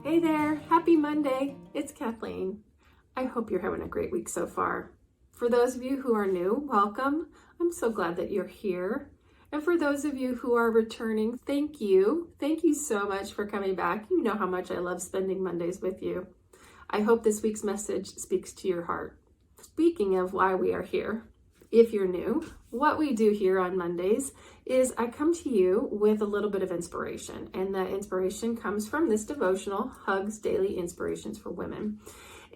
Hey there, happy Monday. It's Kathleen. I hope you're having a great week so far. For those of you who are new, welcome. I'm so glad that you're here. And for those of you who are returning, thank you. Thank you so much for coming back. You know how much I love spending Mondays with you. I hope this week's message speaks to your heart. Speaking of why we are here, if you're new, what we do here on Mondays is I come to you with a little bit of inspiration, and that inspiration comes from this devotional, Hugs Daily Inspirations for Women.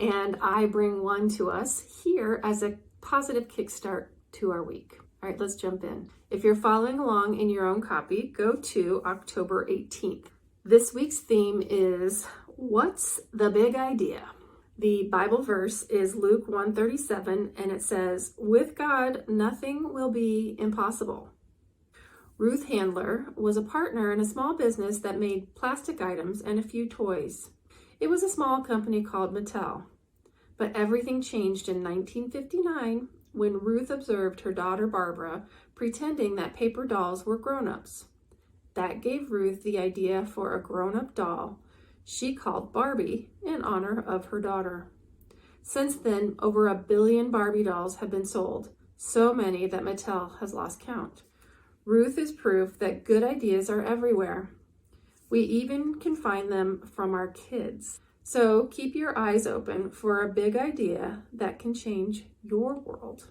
And I bring one to us here as a positive kickstart to our week. All right, let's jump in. If you're following along in your own copy, go to October 18th. This week's theme is, what's the big idea? The Bible verse is Luke 1:37, and it says, with God, nothing will be impossible. Ruth Handler was a partner in a small business that made plastic items and a few toys. It was a small company called Mattel. But everything changed in 1959 when Ruth observed her daughter Barbara pretending that paper dolls were grown-ups. That gave Ruth the idea for a grown-up doll she called Barbie in honor of her daughter. Since then, over 1 billion Barbie dolls have been sold, so many that Mattel has lost count. Ruth is proof that good ideas are everywhere. We even can find them from our kids. So keep your eyes open for a big idea that can change your world.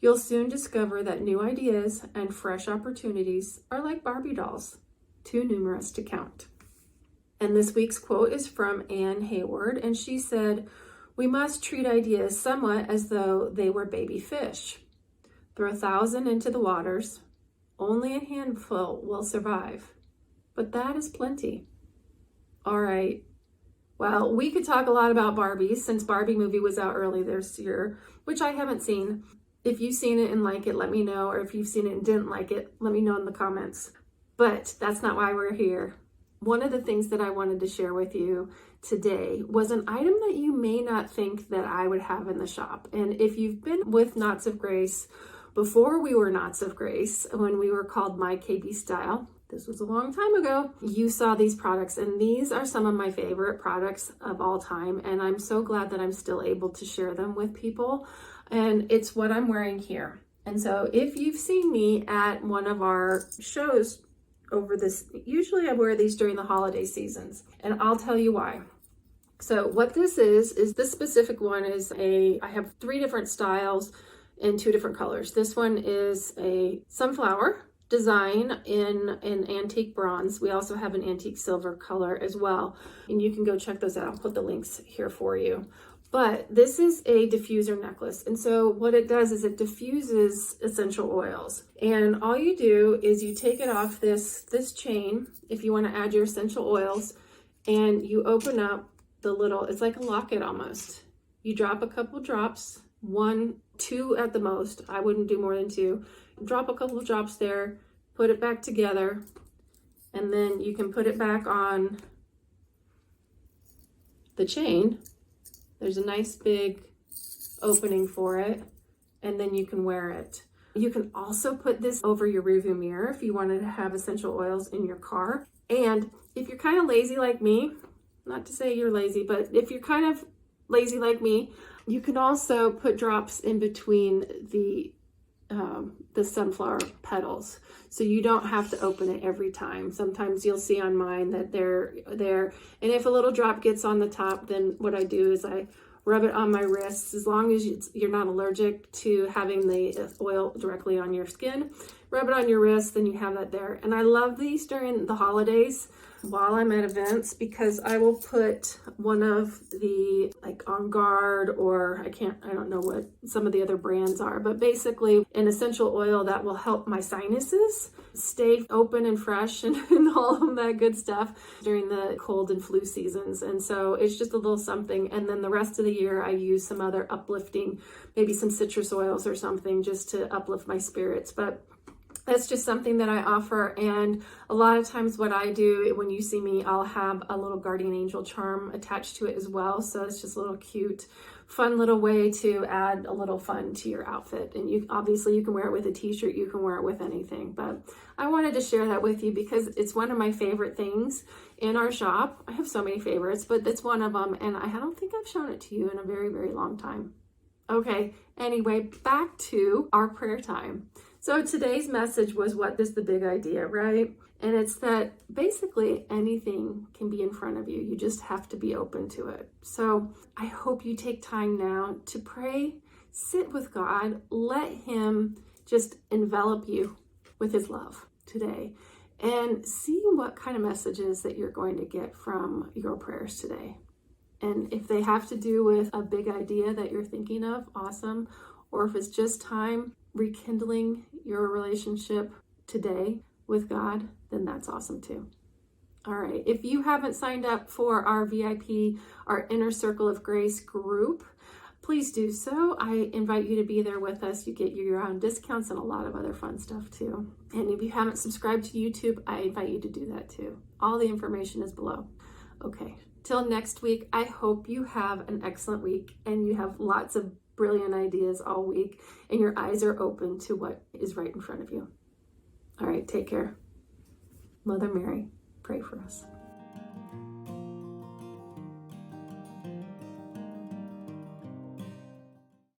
You'll soon discover that new ideas and fresh opportunities are like Barbie dolls, too numerous to count. And this week's quote is from Anne Hayward, and she said, we must treat ideas somewhat as though they were baby fish. Throw 1,000 into the waters, only a handful will survive. But that is plenty. All right. Well, we could talk a lot about Barbie since Barbie movie was out early this year, which I haven't seen. If you've seen it and like it, let me know. Or if you've seen it and didn't like it, let me know in the comments. But that's not why we're here. One of the things that I wanted to share with you today was an item that you may not think that I would have in the shop. And if you've been with Knots of Grace, before we were Knots of Grace, when we were called My KB Style, this was a long time ago, you saw these products, and these are some of my favorite products of all time. And I'm so glad that I'm still able to share them with people. And it's what I'm wearing here. And so if you've seen me at one of our shows over this, usually I wear these during the holiday seasons, and I'll tell you why. So what this is this specific one is I have 3 different styles in 2 different colors. This one is a sunflower design in an antique bronze. We also have an antique silver color as well, and you can go check those out. I'll put the links here for you. But this is a diffuser necklace. And so what it does is it diffuses essential oils. And all you do is you take it off this chain, if you want to add your essential oils, and you open up the little, it's like a locket almost. You drop a couple drops, 1, 2 at the most. I wouldn't do more than 2. Drop a couple of drops there, put it back together, and then you can put it back on the chain. There's a nice big opening for it, and then you can wear it. You can also put this over your rearview mirror if you wanted to have essential oils in your car. And if you're kind of lazy like me, not to say you're lazy, but if you're kind of lazy like me, you can also put drops in between the sunflower petals, so you don't have to open it every time. Sometimes you'll see on mine that they're there, and if a little drop gets on the top, then what I do is I rub it on my wrists. As long as you're not allergic to having the oil directly on your skin, rub it on your wrist, then you have that there. And I love these during the holidays while I'm at events, because I will put one of the, like On Guard, or I don't know what some of the other brands are, but basically an essential oil that will help my sinuses stay open and fresh and all of that good stuff during the cold and flu seasons. And so it's just a little something. And then the rest of the year I use some other uplifting, maybe some citrus oils or something, just to uplift my spirits. But That's just something that I offer. And a lot of times what I do when you see me, I'll have a little guardian angel charm attached to it as well. So it's just a little cute, fun little way to add a little fun to your outfit. And you obviously you can wear it with a t-shirt, you can wear it with anything, but I wanted to share that with you because it's one of my favorite things in our shop. I have so many favorites, but that's one of them. And I don't think I've shown it to you in a very, very long time. Okay, anyway, back to our prayer time. So today's message was, what is the big idea, right? And it's that basically anything can be in front of you. You just have to be open to it. So I hope you take time now to pray, sit with God, let him just envelop you with his love today, and see what kind of messages that you're going to get from your prayers today. And if they have to do with a big idea that you're thinking of, awesome. Or if it's just time rekindling your relationship today with God, then that's awesome too. All right. If you haven't signed up for our VIP, our Inner Circle of Grace group, please do so. I invite you to be there with us. You get your own discounts and a lot of other fun stuff too. And if you haven't subscribed to YouTube, I invite you to do that too. All the information is below. Okay. Till next week, I hope you have an excellent week and you have lots of brilliant ideas all week and your eyes are open to what is right in front of you. All right, take care. Mother Mary, pray for us.